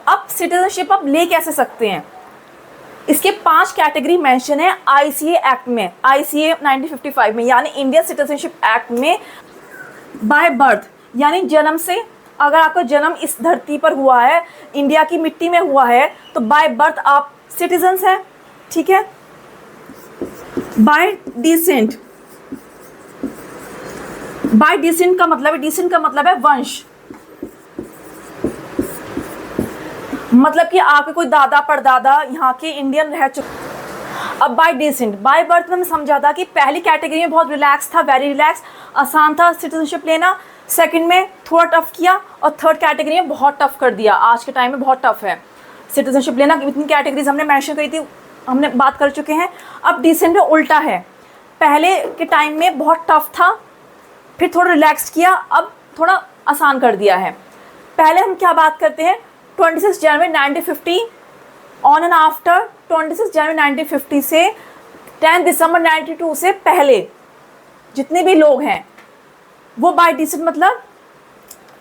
अब सिटीजनशिप आप ले कैसे सकते हैं, इसके 5 कैटेगरी मेंशन है आईसीए एक्ट में, आईसीए 1955 में, यानी इंडियन सिटीजनशिप एक्ट में। बाय बर्थ यानी जन्म से, अगर आपका जन्म इस धरती पर हुआ है, इंडिया की मिट्टी में हुआ है, तो बाय बर्थ आप सिटीजन्स हैं, ठीक है। बाय डिसेंट, बाय डिसेंट का मतलब है, डिसेंट का मतलब है वंश, मतलब कि आपके कोई दादा परदादा यहाँ के इंडियन रह चुके। अब बाय डिसेंट, बाय बर्थ में हमने समझा था कि पहली कैटेगरी में बहुत रिलैक्स था, वेरी रिलैक्स, आसान था सिटीजनशिप लेना। सेकंड में थोड़ा टफ किया, और थर्ड कैटेगरी में बहुत टफ कर दिया। आज के टाइम में बहुत टफ है सिटीजनशिप लेना। इतनी कैटेगरीज हमने मेंशन करी थी, हमने बात कर चुके हैं। अब डिसेंट में उल्टा है, पहले के टाइम में बहुत टफ था, फिर थोड़ा रिलैक्स किया, अब थोड़ा आसान कर दिया है। पहले हम क्या बात करते हैं, 26 जनवरी 1950, ऑन एंड आफ्टर 26 जनवरी 1950 से 10 दिसंबर 92 से पहले जितने भी लोग हैं वो बाय डिसेंट, मतलब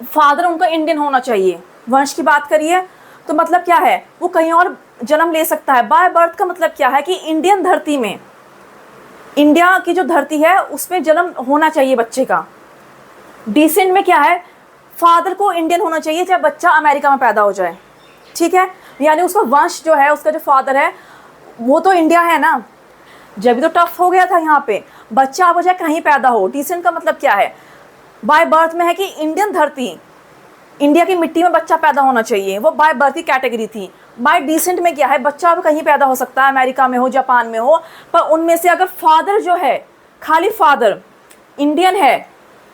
फादर उनका इंडियन होना चाहिए। वंश की बात करिए तो मतलब क्या है, वो कहीं और जन्म ले सकता है। बाय बर्थ का मतलब क्या है कि इंडियन धरती में, इंडिया की जो धरती है उसमें जन्म होना चाहिए बच्चे का। डिसेंट में क्या है, फादर को इंडियन होना चाहिए चाहे बच्चा अमेरिका में पैदा हो जाए, ठीक है। यानी उसका वंश जो है, उसका जो फादर है वो तो इंडिया है ना। जब भी तो टफ हो गया था यहाँ पे, बच्चा आप चाहे कहीं पैदा हो। डिसेंट का मतलब क्या है, बाय बर्थ में है कि इंडियन धरती, इंडिया की मिट्टी में बच्चा पैदा होना चाहिए, वो बाय बर्थ की कैटेगरी थी। बाय डिसेंट में क्या है, बच्चा अब कहीं पैदा हो सकता है, अमेरिका में हो, जापान में हो, पर उनमें से अगर फादर जो है, खाली फादर इंडियन है,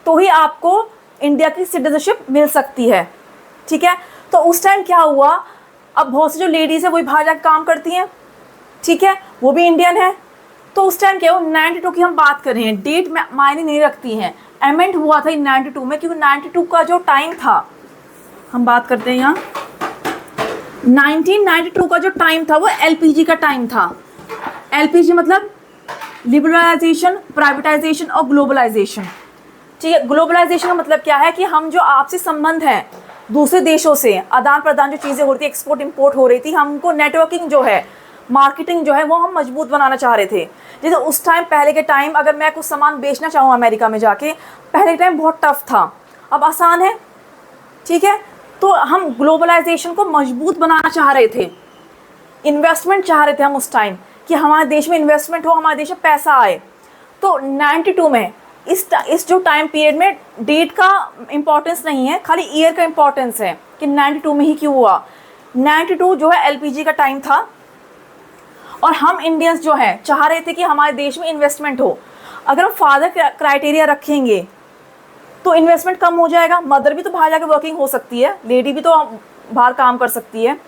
तो ही आपको इंडिया की सिटीजनशिप मिल सकती है, ठीक है। तो उस टाइम क्या हुआ, अब बहुत सी जो लेडीज़ है वही बाहर जाकर काम करती हैं, ठीक है, वो भी इंडियन है। तो उस टाइम क्या हुआ, 92 की हम बात कर रहे हैं, डेट में मायने नहीं रखती हैं। अमेंड हुआ था 92 में, क्योंकि 92 का जो टाइम था, हम बात करते हैं यहाँ 1992 का जो टाइम था वो एलपीजी का टाइम था। एलपीजी मतलब लिबरलाइजेशन, प्राइवेटाइजेशन और ग्लोबलाइजेशन, ठीक है। ग्लोबलाइजेशन का मतलब क्या है कि हम जो आपसी संबंध हैं दूसरे देशों से, आदान प्रदान जो चीज़ें हो रही थी, एक्सपोर्ट इंपोर्ट हो रही थी, हमको नेटवर्किंग जो है, मार्केटिंग जो है वो हम मजबूत बनाना चाह रहे थे। जैसे उस टाइम, पहले के टाइम अगर मैं कुछ सामान बेचना चाहूँ अमेरिका में जाके, पहले के टाइम बहुत टफ था, अब आसान है, ठीक है। तो हम ग्लोबलाइजेशन को मजबूत बनाना चाह रहे थे, इन्वेस्टमेंट चाह रहे थे हम उस टाइम कि हमारे देश में इन्वेस्टमेंट हो, हमारे देश में पैसा आए। तो 92 में इस जो टाइम पीरियड में डेट का इम्पोर्टेंस नहीं है, खाली ईयर का इम्पोर्टेंस है कि 92 में ही क्यों हुआ। 92 जो है एलपीजी का टाइम था, और हम इंडियंस जो है चाह रहे थे कि हमारे देश में इन्वेस्टमेंट हो। अगर हम फादर क्राइटेरिया रखेंगे तो इन्वेस्टमेंट कम हो जाएगा। मदर भी तो बाहर जाकर वर्किंग हो सकती है, लेडी भी तो बाहर काम कर सकती है।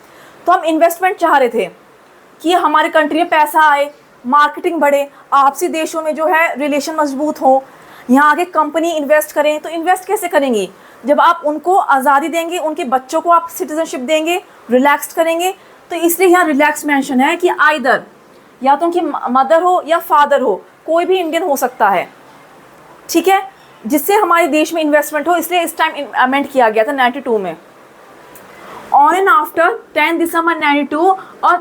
तो हम इन्वेस्टमेंट चाह रहे थे कि हमारे कंट्री में पैसा आए, मार्केटिंग बढ़े, आपसी देशों में जो है रिलेशन मजबूत हो, यहाँ आगे कंपनी इन्वेस्ट करें। तो इन्वेस्ट कैसे करेंगी, जब आप उनको आज़ादी देंगे, उनके बच्चों को आप सिटीजनशिप देंगे, रिलैक्स करेंगे। तो इसलिए यहाँ रिलैक्स मेंशन है कि आइदर या तो उनकी मदर हो या फादर हो, कोई भी इंडियन हो सकता है, ठीक है, जिससे हमारे देश में इन्वेस्टमेंट हो। इसलिए इस टाइम अमेंड किया गया था 92 में। ऑन एंड आफ्टर 10 दिसंबर 92 और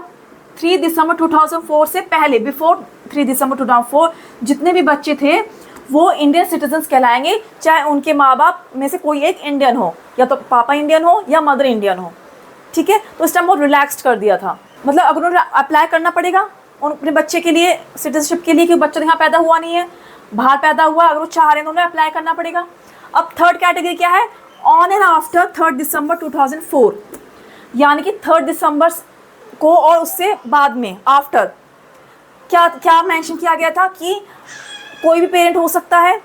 3 दिसंबर 2004 से पहले, बिफोर 3 दिसंबर 2004 जितने भी बच्चे थे वो इंडियन सिटीजन्स कहलाएंगे, चाहे उनके माँ बाप में से कोई एक इंडियन हो, या तो पापा इंडियन हो या मदर इंडियन हो, ठीक है। तो इस टाइम बहुत रिलैक्स्ड कर दिया था, मतलब अगर उन्हें अप्लाई करना पड़ेगा अपने बच्चे के लिए सिटीजनशिप के लिए, क्योंकि बच्चा यहाँ पैदा हुआ नहीं है, बाहर पैदा हुआ, अगर वो चाह रहे हैं तो उन्हें अप्लाई करना पड़ेगा। अब थर्ड कैटेगरी क्या है, ऑन एंड आफ्टर 3 दिसंबर 2004, यानी कि 3 दिसंबर को और उससे बाद में, आफ्टर क्या क्या मेंशन किया गया था कि कोई भी पेरेंट हो सकता है,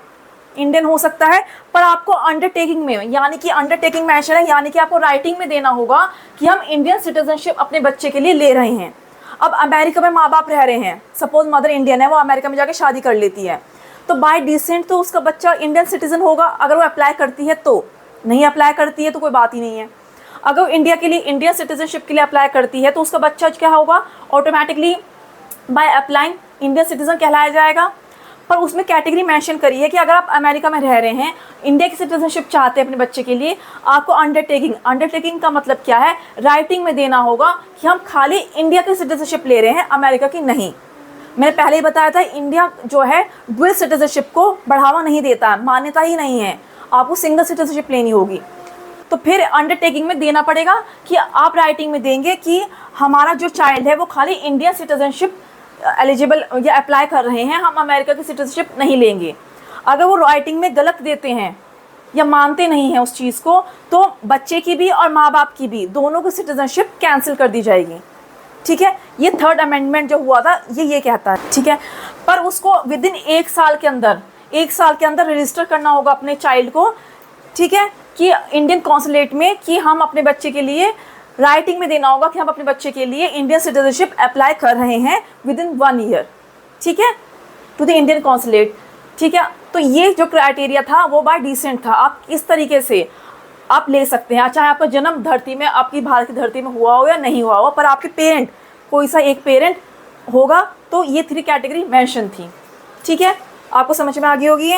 इंडियन हो सकता है, पर आपको अंडरटेकिंग में, यानी कि अंडरटेकिंग मेंशन है, यानी कि आपको राइटिंग में देना होगा कि हम इंडियन सिटीजनशिप अपने बच्चे के लिए ले रहे हैं। अब अमेरिका में माँ बाप रह रहे हैं, सपोज मदर इंडियन है, वो अमेरिका में जाके शादी कर लेती है, तो बाय डिसेंट तो उसका बच्चा इंडियन सिटीजन होगा अगर वो अप्लाई करती है। तो नहीं अप्लाई करती है तो कोई बात ही नहीं है। अगर वो इंडिया के लिए, इंडियन सिटीजनशिप के लिए अप्लाई करती है तो उसका बच्चा क्या होगा, automatically by applying Indian citizen कहलाया जाएगा। पर उसमें कैटेगरी मेंशन करी है कि अगर आप अमेरिका में रह रहे हैं, इंडिया की सिटीजनशिप चाहते हैं अपने बच्चे के लिए, आपको अंडरटेकिंग का मतलब क्या है, राइटिंग में देना होगा कि हम खाली इंडिया की सिटीजनशिप ले रहे हैं, अमेरिका की नहीं। मैंने पहले ही बताया था, इंडिया जो है डुअल सिटीजनशिप को बढ़ावा नहीं देता, मान्यता ही नहीं है, आपको सिंगल सिटीजनशिप लेनी होगी। तो फिर अंडरटेकिंग में देना पड़ेगा कि आप राइटिंग में देंगे कि हमारा जो चाइल्ड है वो खाली इंडियन सिटीजनशिप एलिजिबल या अप्लाई कर रहे हैं, हम अमेरिका की सिटीजनशिप नहीं लेंगे। अगर वो राइटिंग में गलत देते हैं या मानते नहीं हैं उस चीज़ को, तो बच्चे की भी और माँ बाप की भी, दोनों की सिटीजनशिप कैंसिल कर दी जाएगी। ठीक है, ये 3rd अमेंडमेंट जो हुआ था ये कहता है। ठीक है, पर उसको विदिन 1 साल के अंदर रजिस्टर करना होगा अपने चाइल्ड को। ठीक है, कि इंडियन कॉन्सुलेट में कि हम अपने बच्चे के लिए राइटिंग में देना होगा कि हम अपने बच्चे के लिए इंडियन सिटीजनशिप अप्लाई कर रहे हैं विदिन 1 ईयर। ठीक है, टू द इंडियन कॉन्सुलेट। ठीक है, तो ये जो क्राइटेरिया था वो बाय डिसेंट था। आप इस तरीके से आप ले सकते हैं, चाहे आपका जन्म धरती में, आपकी भारत की धरती में हुआ हो या नहीं हुआ हो, पर आपके पेरेंट, कोई सा एक पेरेंट होगा, तो ये 3 कैटेगरी मेंशन थी। ठीक है, आपको समझ में आ गई होगी।